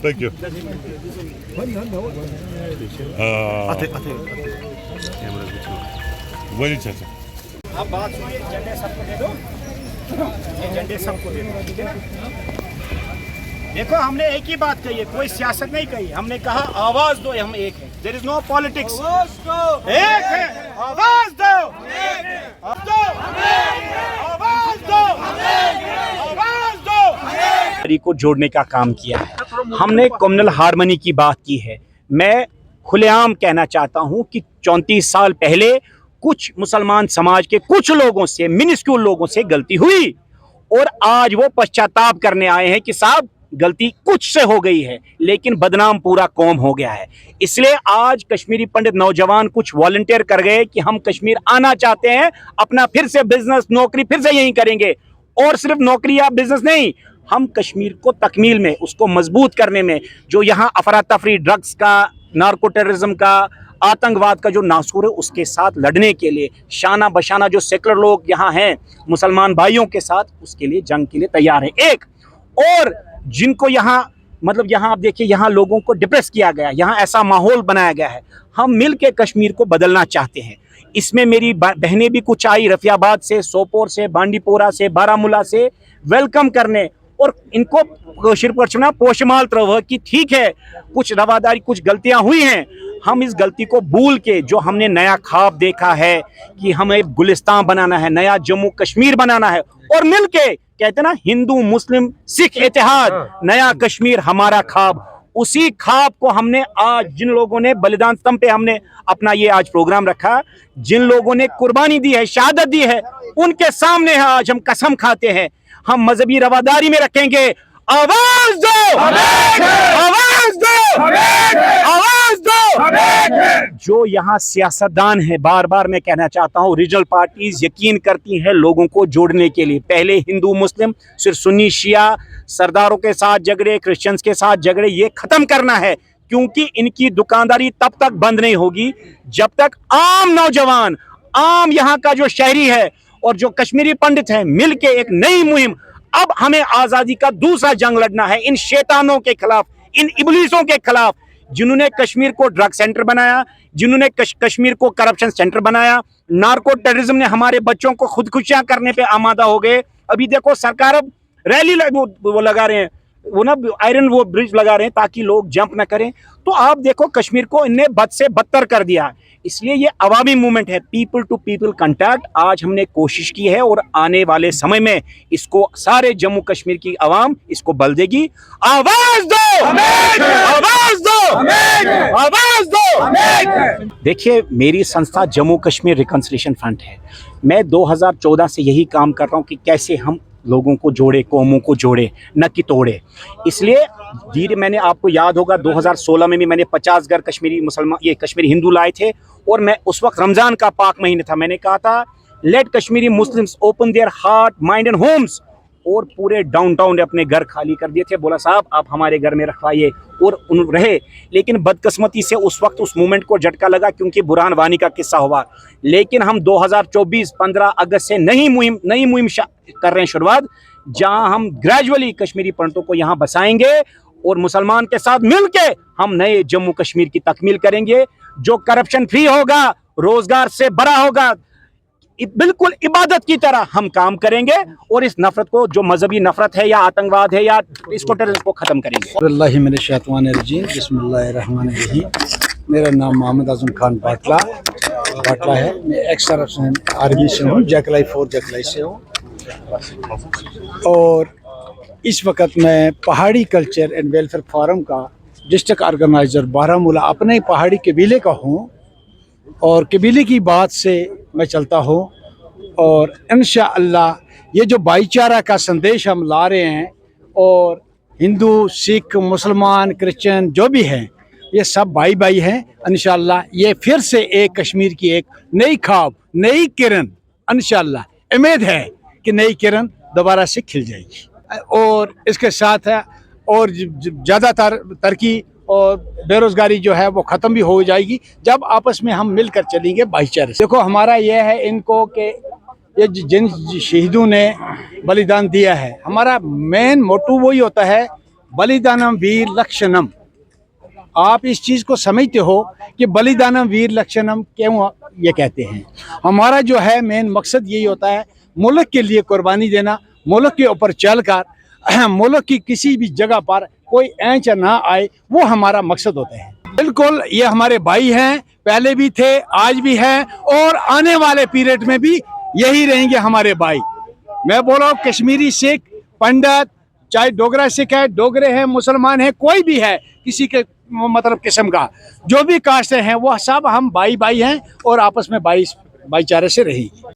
Thank you. वही चाचा। अब बात सुनिए, झंडे सबको दे दो, ये झंडे सबको दे दो, ठीक है ना? देखो, हमने एक ही बात कही है, कोई सियासत नहीं कही। हमने कहा आवाज दो, हम एक हैं। There is no politics. एक है, आवाज दो, आवाज दो, आवाज दो, आवाज दो। को जोड़ने का काम किया है। हमने कम्युनल हार्मनी की बात की है। मैं खुलेआम कहना चाहता हूं कि 34 साल पहले कुछ मुसलमान समाज के कुछ लोगों से, मिनिस्क्यूल लोगों से गलती हुई और आज वो पश्चाताप करने आए हैं कि साहब गलती कुछ से हो गई है, लेकिन बदनाम पूरा कौम हो गया है। इसलिए आज कश्मीरी पंडित नौजवान कुछ वॉलंटियर कर गए कि हम कश्मीर आना चाहते हैं, अपना फिर से बिजनेस, नौकरी फिर से यहीं करेंगे। और सिर्फ नौकरी या बिजनेस नहीं, हम कश्मीर को तकमील में, उसको मजबूत करने में, जो यहाँ अफरा तफरी, ड्रग्स का, नार्को टेररिज्म का, आतंकवाद का जो नासूर है, उसके साथ लड़ने के लिए शाना बशाना जो सेकुलर लोग यहाँ हैं मुसलमान भाइयों के साथ, उसके लिए जंग के लिए तैयार है। एक और जिनको यहाँ मतलब यहाँ आप देखिए, यहाँ लोगों को डिप्रेस किया गया, यहाँ ऐसा माहौल बनाया गया है। हम मिल के कश्मीर को बदलना चाहते हैं। इसमें मेरी बहनें भी कुछ आई, रफियाबाद से, सोपोर से, बांडीपोरा से, बारामूला से, वेलकम करने और इनको शिरपरचना पोशमाल तरह कि ठीक है, कुछ रवादारी, कुछ गलतियां हुई हैं, हम इस गलती को भूल के जो हमने नया ख्वाब देखा है कि हमें गुलिस्तान बनाना है, नया जम्मू कश्मीर बनाना है, और मिलके कहते ना हिंदू मुस्लिम सिख इत्तेहाद, नया कश्मीर हमारा ख्वाब, उसी ख्वाब को हमने आज जिन लोगों ने बलिदान स्तंभ पे हमने अपना ये आज प्रोग्राम रखा, जिन लोगों ने कुर्बानी दी है, शहादत दी है, उनके सामने आज हम कसम खाते हैं, हम मजहबी रवादारी में रखेंगे। आवाज दो, आवाज दो, आवाज दो। जो यहाँ सियासतदान है, बार बार मैं कहना चाहता हूँ, रीजनल पार्टीज यकीन करती हैं लोगों को जोड़ने के लिए। पहले हिंदू मुस्लिम, सिर्फ सुन्नी शिया, सरदारों के साथ झगड़े, क्रिश्चियंस के साथ झगड़े, ये खत्म करना है, क्योंकि इनकी दुकानदारी तब तक बंद नहीं होगी जब तक आम नौजवान, आम यहाँ का जो शहरी है और जो कश्मीरी पंडित हैं, मिलके एक नई मुहिम, अब हमें आजादी का दूसरा जंग लड़ना है इन शैतानों के खिलाफ, इन इबलीसों के खिलाफ, जिन्होंने कश्मीर को ड्रग सेंटर बनाया, जिन्होंने कश्मीर को करप्शन सेंटर बनाया, नार्को टेररिज्म ने हमारे बच्चों को खुदकुशियां करने पे आमादा हो गए। अभी देखो सरकार अब रैली वो लगा रहे हैं, वो ना आयरन वो ब्रिज लगा रहे हैं ताकि लोग जंप ना करें। तो आप देखो कश्मीर को इनने बद से बदतर कर दिया। इसलिए ये अवामी मूवमेंट है, पीपल टू पीपल कांटेक्ट। आज हमने कोशिश की है और आने वाले समय में इसको सारे जम्मू कश्मीर की आवाम इसको बल देगी। आवाज दो, आवाज दो, आवाज दो। देखिए, मेरी संस्था जम्मू कश्मीर रिकंसिलिएशन फ्रंट है। मैं 2014 से यही काम कर रहा हूँ कि कैसे हम लोगों को जोड़े, कौमों को जोड़े, न कि तोड़े। इसलिए धीरे, मैंने आपको याद होगा 2016 में भी मैंने 50 घर कश्मीरी मुसलमान, ये कश्मीरी हिंदू लाए थे, और मैं उस वक्त रमज़ान का पाक महीने था। मैंने कहा था let Kashmiri Muslims open their heart, mind and homes, और पूरे डाउनटाउन ने अपने घर खाली कर दिए थे। बोला साहब आप हमारे घर में रखवाइए, और उन रहे। लेकिन बदकिस्मती से उस वक्त उस मूवमेंट को झटका लगा, क्योंकि बुरहान वानी का किस्सा हुआ। लेकिन हम 2024 15 अगस्त से नई मुहिम कर रहे हैं शुरुआत, जहां हम ग्रेजुअली कश्मीरी पंडितों को यहाँ बसाएंगे और मुसलमान के साथ मिलके हम नए जम्मू कश्मीर की तकमील करेंगे, जो करप्शन फ्री होगा, रोजगार से भरा होगा। बिल्कुल इबादत की तरह हम काम करेंगे और इस नफरत को, जो मजहबी नफरत है या आतंकवाद है या इसको टेररिज्म को खत्म करेंगे। बिस्मिल्लाहिर्रहमानिर्रहीम। मेरा नाम मोहम्मद आजम खान बाटला है। मैं एक्स सर्विसमैन आर्मी से हूँ, जैकलाई 4 जैकलाई से हूँ। और इस वक्त मैं पहाड़ी कल्चर एंड वेलफेयर फोरम का डिस्ट्रिक्ट ऑर्गेनाइज़र बारामूला अपने पहाड़ी कबीले का हूँ और कबीले की बात से मैं चलता हूँ। और इंशाअल्लाह ये जो भाईचारा का संदेश हम ला रहे हैं, और हिंदू, सिख, मुसलमान, क्रिश्चियन जो भी हैं, ये सब भाई भाई हैं। इंशाअल्लाह ये फिर से एक कश्मीर की एक नई ख्वाब, नई किरण, इंशाअल्लाह उम्मीद है कि नई किरण दोबारा से खिल जाएगी। और इसके साथ है और ज़्यादातर तरक्की और बेरोज़गारी जो है वो ख़त्म भी हो जाएगी जब आपस में हम मिलकर चलेंगे भाईचारे से। देखो हमारा यह है इनको कि ये जिन शहीदों ने बलिदान दिया है, हमारा मेन मोटो वही होता है, बलिदानम वीर लक्षणम। आप इस चीज़ को समझते हो कि बलिदानम वीर लक्षणम क्यों ये कहते हैं। हमारा जो है मेन मकसद यही होता है, मुल्क के लिए कुर्बानी देना, मुल्क के ऊपर चलकर मुल्क की किसी भी जगह पर कोई आँच ना आए, वो हमारा मकसद होता है। बिल्कुल ये हमारे भाई हैं, पहले भी थे, आज भी हैं और आने वाले पीरियड में भी यही रहेंगे हमारे भाई। मैं बोल रहा हूँ कश्मीरी सिख, पंडित, चाहे डोगरा सिख है, डोगरे हैं, मुसलमान है, कोई भी है, किसी के मतलब किस्म का जो भी कास्ट हैं, वो सब हम भाई भाई हैं और आपस में भाईचारे से रहेंगे।